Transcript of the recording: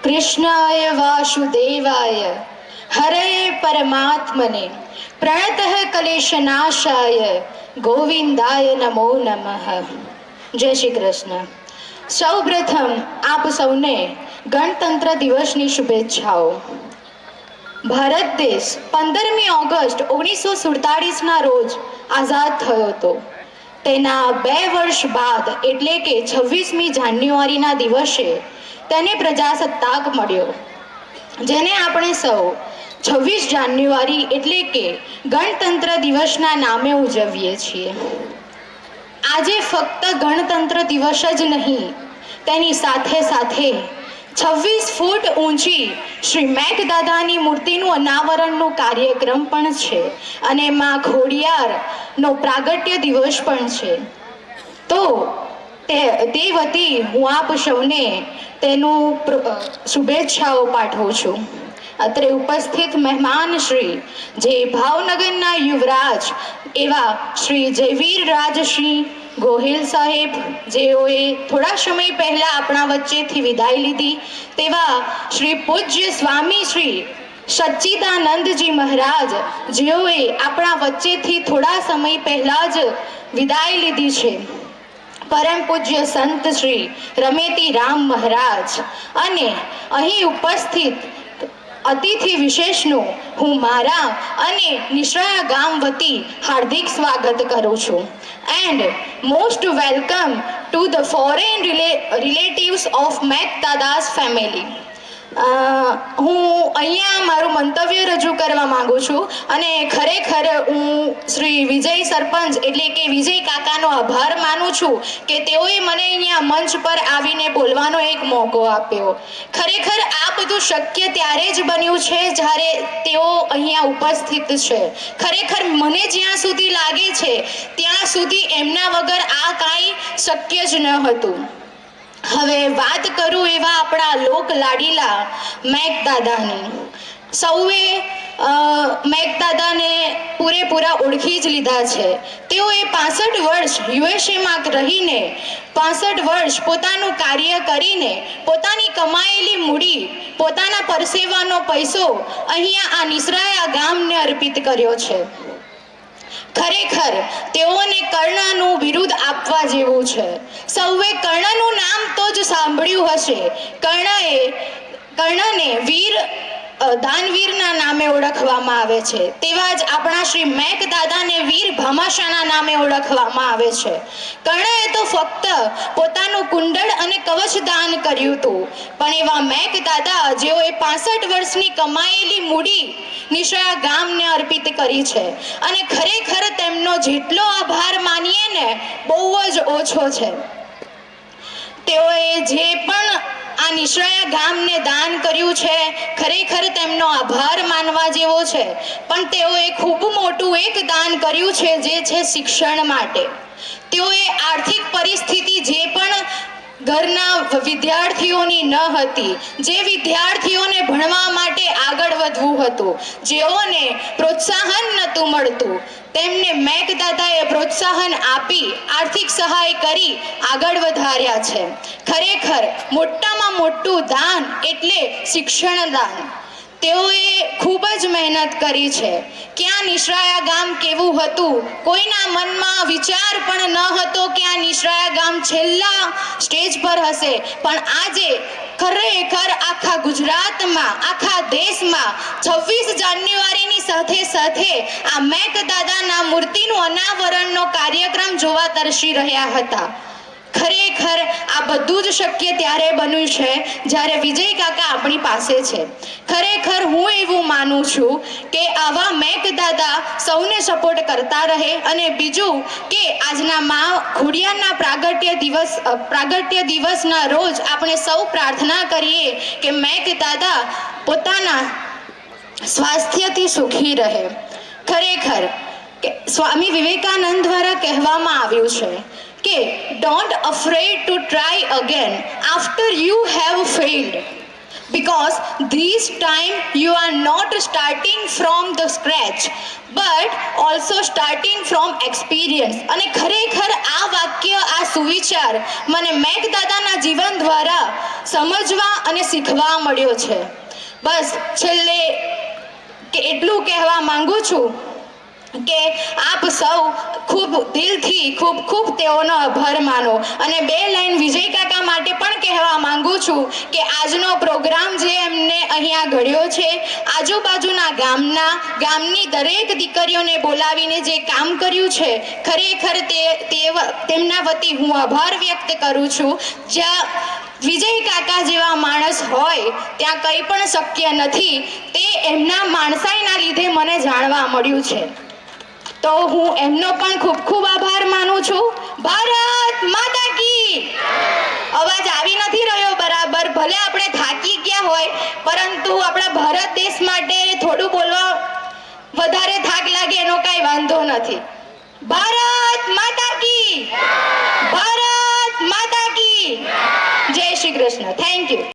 कृष्णाय वासुदेवाय हरे परमात्मने प्रणतः कलेशनाशाय गोविंदाय नमो नमः। जय श्री कृष्ण। સૌપ્રથમ આપ સૌને ગણતંત્ર દિવસની શુભેચ્છાઓ। ભારત દેશ 15મી ઓગસ્ટ 1947ના રોજ આઝાદ થયો હતો। તેના 2 વર્ષ બાદ એટલે કે 26મી જાન્યુઆરીના દિવસે તેને પ્રજાસત્તાક મળ્યો, જેને આપણે સૌ 26 જાન્યુઆરી એટલે કે ગણતંત્ર દિવસના નામે ઉજવીએ છીએ। આજે ફક્ત ગણતંત્ર દિવસ જ નહીં, તેની સાથે સાથે 26 ફૂટ ઊંચી શ્રી મેઘદાદાની મૂર્તિનું અનાવરણનો કાર્યક્રમ પણ છે અને માં ખોડિયારનો પ્રાગટ્ય દિવસ પણ છે। તો તે વતી હું આપ સૌને તેનું શુભેચ્છાઓ પાઠવું છું। અત્રે ઉપસ્થિત મહેમાન શ્રી જે ભાવનગરના યુવરાજ એવા શ્રી જયવીર રાજશ્રી ગોહિલ સાહેબ, જેઓએ થોડા સમય પહેલા આપણા વચ્ચેથી વિદાય લીધી, તેવા શ્રી પૂજ્ય સ્વામી શ્રી સચ્ચિદાનંદજી મહારાજ, જેઓએ આપણા વચ્ચેથી થોડા સમય પહેલા જ વિદાય લીધી છે, પરમ પૂજ્ય સંત શ્રી રમેતી રામ મહારાજ અને અહીં ઉપસ્થિત અતિથિ વિશેષનું હું મારા અને નિશ્રાયા ગામ વતી હાર્દિક સ્વાગત કરું છું। And most welcome to the foreign relatives of Meghdada's family. હું અહીંયા મારું મંતવ્ય રજૂ કરવા માંગુ છું અને ખરેખર હું શ્રી વિજય સરપંચ એટલે કે વિજય કાકાનો આભાર માનું છું કે તેઓએ મને અહીંયા મંચ પર આવીને બોલવાનો એક મોકો આપ્યો। ખરેખર આ બધું શક્ય ત્યારે જ બન્યું છે જ્યારે તેઓ અહીંયા ઉપસ્થિત છે। ખરેખર મને જ્યાં સુધી લાગે છે ત્યાં સુધી એમના વગર આ કાંઈ શક્ય જ ન હતું। હવે વાત કરું એવા આપણા લોક લાડીલા મેઘદાદાની। સૌએ મેઘદાદાને પૂરેપૂરા ઓળખી જ લીધા છે। તેઓએ 65 વર્ષ યુએસએમાં રહીને 65 વર્ષ પોતાનું કાર્ય કરીને પોતાની કમાયેલી મૂડી, પોતાના પરસેવાનો પૈસો અહીંયા આ નિશ્રાયા ગામને અર્પિત કર્યો છે। ખરેખર તેઓને કર્ણનું બિરુદ આપવા જેવું છે। સૌએ કર્ણનું નામ તો જ સાંભળ્યું હશે। કર્ણને વીર દાનવીરના નામે ઓળખવામાં આવે છે, તેવા જ આપણા શ્રી મેઘદાદાને વીર ભામાશાના નામે ઓળખવામાં આવે છે। કર્ણએ તો ફક્ત પોતાનું કુંડળ અને કવચ દાન કર્યું હતું, પણ એવા મેઘદાદા જેઓએ 65 વર્ષની કમાયેલી મૂડી નિશ્રાયા ગામને અર્પિત કરી છે અને ખરેખર તેમનો જેટલો આભાર માનીએ ને બહુ જ ઓછો છે। તેઓએ જે પણ આ નિશ્રાયા ગામને દાન કર્યું છે ખરેખર તેમનો આભાર માનવા જેવો છે, પણ તેઓએ ખૂબ મોટું એક દાન કર્યું છે, જે છે શિક્ષણ માટે। તેઓએ આર્થિક પરિસ્થિતિ જે પણ ઘરના વિદ્યાર્થીઓની ન હતી, જે વિદ્યાર્થીઓને ભણવા માટે આગળ વધવું હતું, જેઓને પ્રોત્સાહન નહોતું મળતું, તેમને મેઘદાદાએ પ્રોત્સાહન આપી આર્થિક સહાય કરી આગળ વધાર્યા છે। ખરેખર મોટામાં મોટું દાન એટલે શિક્ષણ દાન। તેઓએ ખૂબ જ મહેનત કરી છે। ક્યાં નિશ્રાયા ગામ કેવું હતું કોઈના મનમાં વિચાર પણ ન હતો કે આ નિશ્રાયા ગામ છેલ્લા સ્ટેજ પર હશે, પણ આજે ખરેખર આખા ગુજરાતમાં, આખા દેશમાં 26 જાન્યુઆરીની સાથે સાથે આ મેઘદાદાના મૂર્તિનું અનાવરણનો કાર્યક્રમ જોવા તરસી રહ્યા હતા। ખરેખર આ બધું જ શક્ય ત્યારે બન્યું છે જ્યારે વિજય કાકા આપણી પાસે છે। ખરેખર હું એવું માનું છું કે આવા મેઘદાદા સૌને સપોર્ટ કરતા રહે। અને બીજું કે આજના મા ખોડિયારના પ્રાગટ્ય દિવસના રોજ આપણે સૌ પ્રાર્થના કરીએ કે મેઘદાદા પોતાના સ્વાસ્થ્યથી સુખી રહે। ખરેખર કે સ્વામી વિવેકાનંદ દ્વારા કહેવામાં આવ્યું છે કે don't afraid to try again after you have failed, because this time you are not starting from the scratch but also starting from experience। અને ખરેખર આ વાક્ય, આ સુવિચાર વિચાર મને મેઘદાદાના જીવન દ્વારા સમજવા અને શીખવા મળ્યો છે. બસ છેલ્લે એટલું કહેવા માંગુ છું કે આપ સૌ ખૂબ દિલથી ખૂબ તેઓનો આભાર માનો. અને 2 લાઈન વિજય કાકા માટે પણ કહેવા માંગુ છું કે આજનો પ્રોગ્રામ જે એમને અહીંયા ઘડ્યો છે, આજુબાજુના ગામની દરેક દીકરીઓને બોલાવીને જે કામ કર્યું છે, ખરેખર તેમના વતી હું આભાર વ્યક્ત કરું છું. જ્યાં વિજય કાકા જેવા માણસ હોય ત્યાં કંઈ પણ શક્ય નથી, તે એમના માણસાઈના લીધે મને જાણવા મળ્યું છે. તો હું એમનો પણ ખૂબ આભાર માનું છું. ભારત માતા કી. અવાજ આવી નથી રહ્યો બરાબર, ભલે આપણે થાકી ગયા હોય, પરંતુ આપણા ભારત દેશ માટે થોડું બોલવા વધારે થાક લાગે એનો કાંઈ વાંધો નથી. ભારત માતા કી. ભારત માતા કી. જય શ્રી કૃષ્ણ. Thank you.